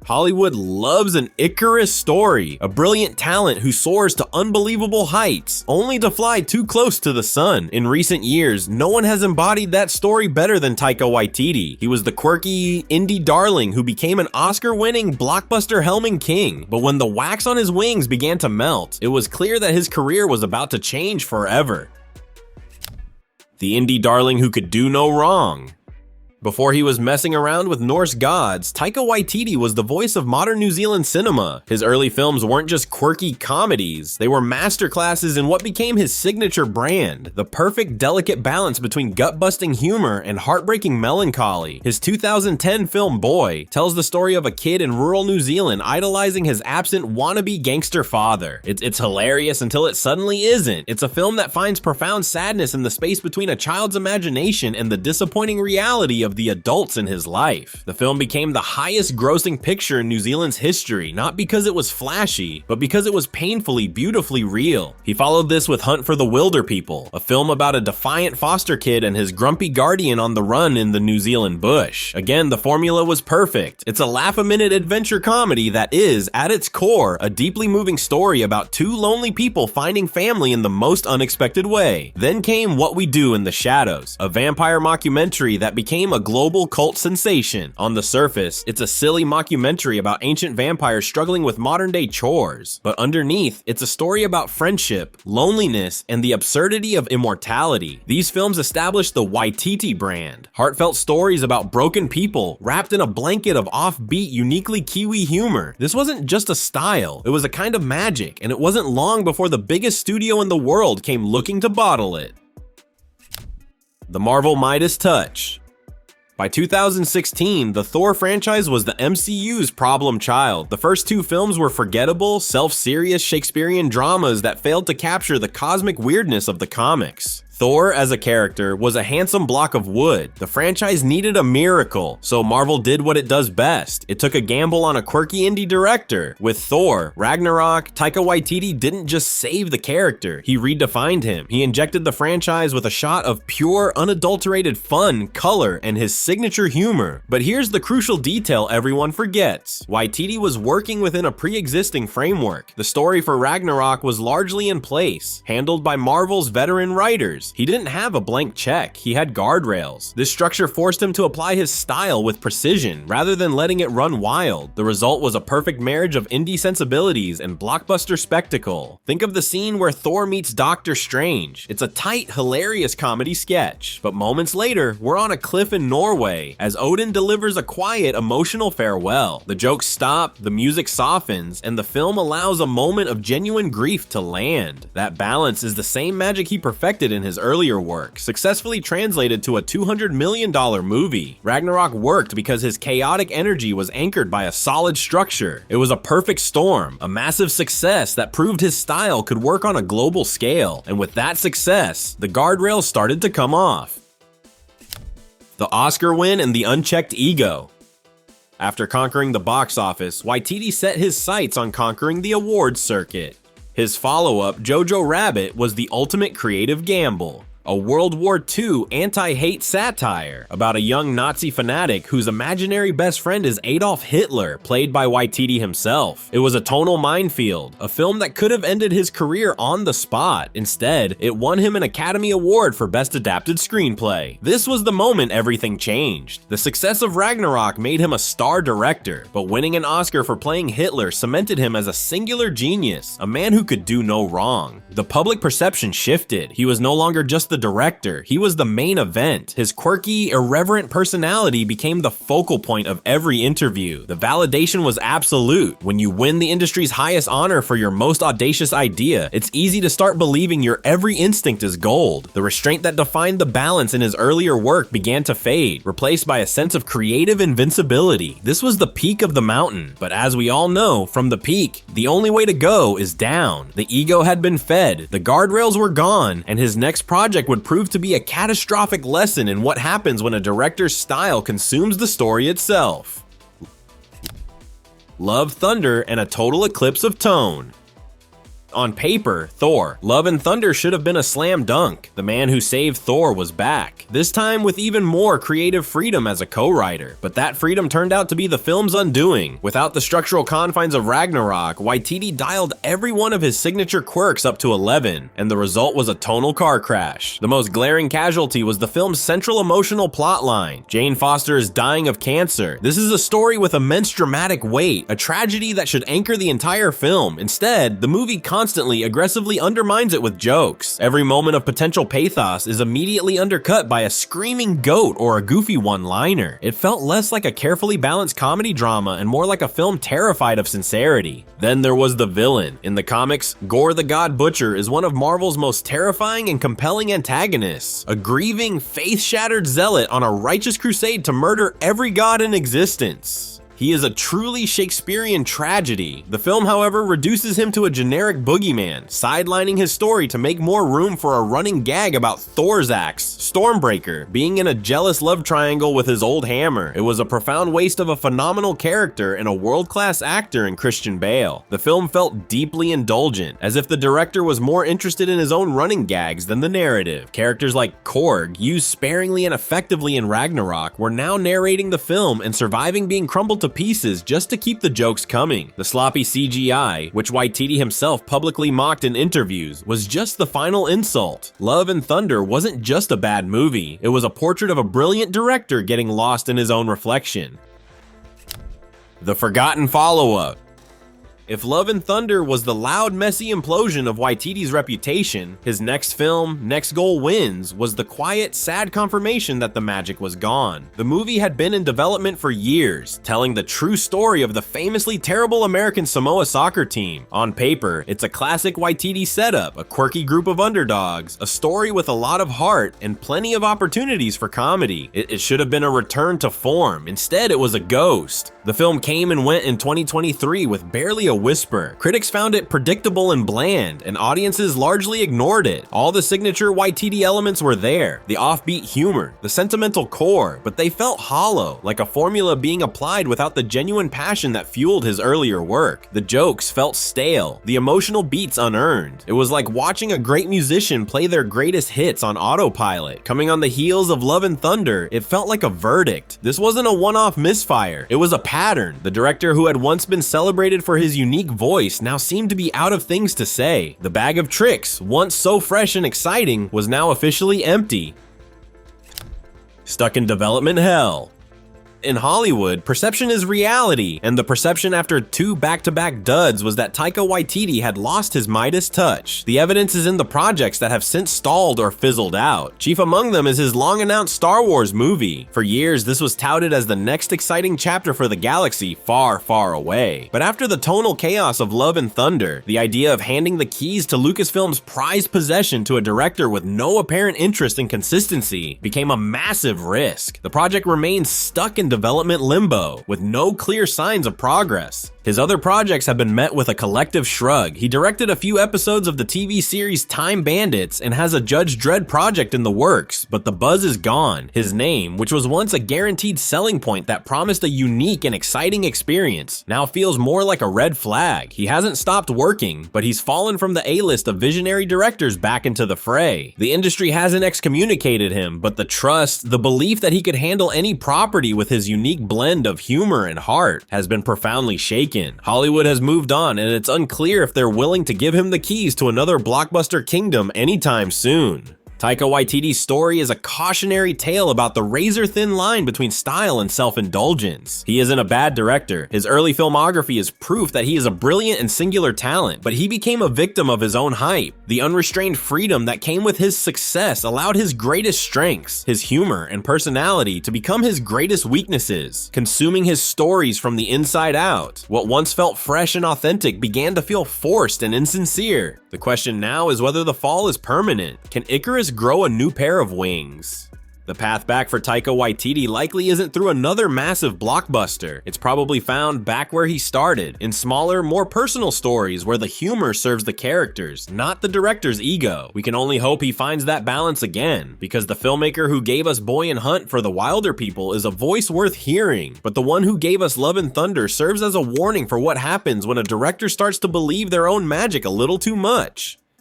Hollywood loves an Icarus story, a brilliant talent who soars to unbelievable heights, only to fly too close to the sun. In recent years, no one has embodied that story better than Taika Waititi. He was the quirky indie darling who became an Oscar-winning blockbuster helming king. But when the wax on his wings began to melt, it was clear that his career was about to change forever. The indie darling who could do no wrong. Before he was messing around with Norse gods, Taika Waititi was the voice of modern New Zealand cinema. His early films weren't just quirky comedies, they were masterclasses in what became his signature brand, the perfect delicate balance between gut-busting humor and heartbreaking melancholy. His 2010 film Boy tells the story of a kid in rural New Zealand idolizing his absent wannabe gangster father. It's hilarious until it suddenly isn't. It's a film that finds profound sadness in the space between a child's imagination and the disappointing reality of the adults in his life. The film became the highest grossing picture in New Zealand's history, not because it was flashy, but because it was painfully, beautifully real. He followed this with Hunt for the Wilderpeople, a film about a defiant foster kid and his grumpy guardian on the run in the New Zealand bush. Again, the formula was perfect. It's a laugh-a-minute adventure comedy that is, at its core, a deeply moving story about two lonely people finding family in the most unexpected way. Then came What We Do in the Shadows, a vampire mockumentary that became a global cult sensation. On the surface, it's a silly mockumentary about ancient vampires struggling with modern-day chores. But underneath, it's a story about friendship, loneliness, and the absurdity of immortality. These films established the Waititi brand. Heartfelt stories about broken people, wrapped in a blanket of offbeat, uniquely Kiwi humor. This wasn't just a style, it was a kind of magic, and it wasn't long before the biggest studio in the world came looking to bottle it. The Marvel Midas touch. By 2016, the Thor franchise was the MCU's problem child. The first two films were forgettable, self-serious Shakespearean dramas that failed to capture the cosmic weirdness of the comics. Thor, as a character, was a handsome block of wood. The franchise needed a miracle, so Marvel did what it does best. It took a gamble on a quirky indie director. With Thor, Ragnarok, Taika Waititi didn't just save the character, he redefined him. He injected the franchise with a shot of pure, unadulterated fun, color, and his signature humor. But here's the crucial detail everyone forgets. Waititi was working within a pre-existing framework. The story for Ragnarok was largely in place, handled by Marvel's veteran writers. He didn't have a blank check, he had guardrails. This structure forced him to apply his style with precision, rather than letting it run wild. The result was a perfect marriage of indie sensibilities and blockbuster spectacle. Think of the scene where Thor meets Doctor Strange. It's a tight, hilarious comedy sketch. But moments later, we're on a cliff in Norway, as Odin delivers a quiet, emotional farewell. The jokes stop, the music softens, and the film allows a moment of genuine grief to land. That balance is the same magic he perfected in his earlier work, successfully translated to a $200 million movie. Ragnarok worked because his chaotic energy was anchored by a solid structure. It was a perfect storm, a massive success that proved his style could work on a global scale. And with that success, the guardrails started to come off. The Oscar win and the Unchecked Ego. After conquering the box office, Waititi set his sights on conquering the awards circuit. His follow-up, Jojo Rabbit, was the ultimate creative gamble. A World War II anti-hate satire about a young Nazi fanatic whose imaginary best friend is Adolf Hitler, played by Waititi himself. It was a tonal minefield, a film that could have ended his career on the spot. Instead, it won him an Academy Award for Best Adapted Screenplay. This was the moment everything changed. The success of Ragnarok made him a star director, but winning an Oscar for playing Hitler cemented him as a singular genius, a man who could do no wrong. The public perception shifted. He was no longer just the director, he was the main event. His quirky, irreverent personality became the focal point of every interview. The validation was absolute. When you win the industry's highest honor for your most audacious idea, it's easy to start believing your every instinct is gold. The restraint that defined the balance in his earlier work began to fade, replaced by a sense of creative invincibility. This was the peak of the mountain, but as we all know, from the peak, the only way to go is down. The ego had been fed, the guardrails were gone, and his next project would prove to be a catastrophic lesson in what happens when a director's style consumes the story itself. Love, Thunder, and a Total Eclipse of Tone. On paper, Thor, Love and Thunder should have been a slam dunk. The man who saved Thor was back, this time with even more creative freedom as a co-writer. But that freedom turned out to be the film's undoing. Without the structural confines of Ragnarok, Waititi dialed every one of his signature quirks up to 11, and the result was a tonal car crash. The most glaring casualty was the film's central emotional plotline. Jane Foster is dying of cancer. This is a story with immense dramatic weight, a tragedy that should anchor the entire film. Instead, the movie constantly aggressively undermines it with jokes. Every moment of potential pathos is immediately undercut by a screaming goat or a goofy one-liner. It felt less like a carefully balanced comedy drama and more like a film terrified of sincerity. Then there was the villain. In the comics, Gore the God Butcher is one of Marvel's most terrifying and compelling antagonists, a grieving, faith-shattered zealot on a righteous crusade to murder every god in existence. He is a truly Shakespearean tragedy. The film, however, reduces him to a generic boogeyman, sidelining his story to make more room for a running gag about Thor's axe, Stormbreaker, being in a jealous love triangle with his old hammer. It was a profound waste of a phenomenal character and a world-class actor in Christian Bale. The film felt deeply indulgent, as if the director was more interested in his own running gags than the narrative. Characters like Korg, used sparingly and effectively in Ragnarok, were now narrating the film and surviving being crumbled to pieces just to keep the jokes coming. The sloppy CGI, which Waititi himself publicly mocked in interviews, was just the final insult. Love and Thunder wasn't just a bad movie, it was a portrait of a brilliant director getting lost in his own reflection. The forgotten follow-up. If Love and Thunder was the loud, messy implosion of Waititi's reputation, his next film, Next Goal Wins, was the quiet, sad confirmation that the magic was gone. The movie had been in development for years, telling the true story of the famously terrible American Samoa soccer team. On paper, it's a classic Waititi setup, a quirky group of underdogs, a story with a lot of heart, and plenty of opportunities for comedy. It should have been a return to form. Instead, it was a ghost. The film came and went in 2023 with barely a whisper. Critics found it predictable and bland, and audiences largely ignored it. All the signature Waititi elements were there, the offbeat humor, the sentimental core, but they felt hollow, like a formula being applied without the genuine passion that fueled his earlier work. The jokes felt stale, the emotional beats unearned. It was like watching a great musician play their greatest hits on autopilot. Coming on the heels of Love and Thunder, it felt like a verdict. This wasn't a one-off misfire, it was a pattern. The director, who had once been celebrated for his unique voice, now seemed to be out of things to say. The bag of tricks, once so fresh and exciting, was now officially empty. Stuck in development hell. In Hollywood, perception is reality, and the perception after two back-to-back duds was that Taika Waititi had lost his Midas touch. The evidence is in the projects that have since stalled or fizzled out. Chief among them is his long-announced Star Wars movie. For years, this was touted as the next exciting chapter for the galaxy far, far away. But after the tonal chaos of Love and Thunder, the idea of handing the keys to Lucasfilm's prized possession to a director with no apparent interest in consistency became a massive risk. The project remains stuck in development limbo, with no clear signs of progress. His other projects have been met with a collective shrug. He directed a few episodes of the TV series Time Bandits and has a Judge Dredd project in the works, but the buzz is gone. His name, which was once a guaranteed selling point that promised a unique and exciting experience, now feels more like a red flag. He hasn't stopped working, but he's fallen from the A-list of visionary directors back into the fray. The industry hasn't excommunicated him, but the trust, the belief that he could handle any property with his unique blend of humor and heart, has been profoundly shaken. Hollywood has moved on, and it's unclear if they're willing to give him the keys to another blockbuster kingdom anytime soon. Taika Waititi's story is a cautionary tale about the razor-thin line between style and self-indulgence. He isn't a bad director. His early filmography is proof that he is a brilliant and singular talent, but he became a victim of his own hype. The unrestrained freedom that came with his success allowed his greatest strengths, his humor and personality, to become his greatest weaknesses, consuming his stories from the inside out. What once felt fresh and authentic began to feel forced and insincere. The question now is whether the fall is permanent. Can Icarus grow a new pair of wings? The path back for Taika Waititi likely isn't through another massive blockbuster. It's probably found back where he started, in smaller, more personal stories where the humor serves the characters, not the director's ego. We can only hope he finds that balance again, because the filmmaker who gave us Boy and Hunt for the Wilderpeople is a voice worth hearing, but the one who gave us Love and Thunder serves as a warning for what happens when a director starts to believe their own magic a little too much.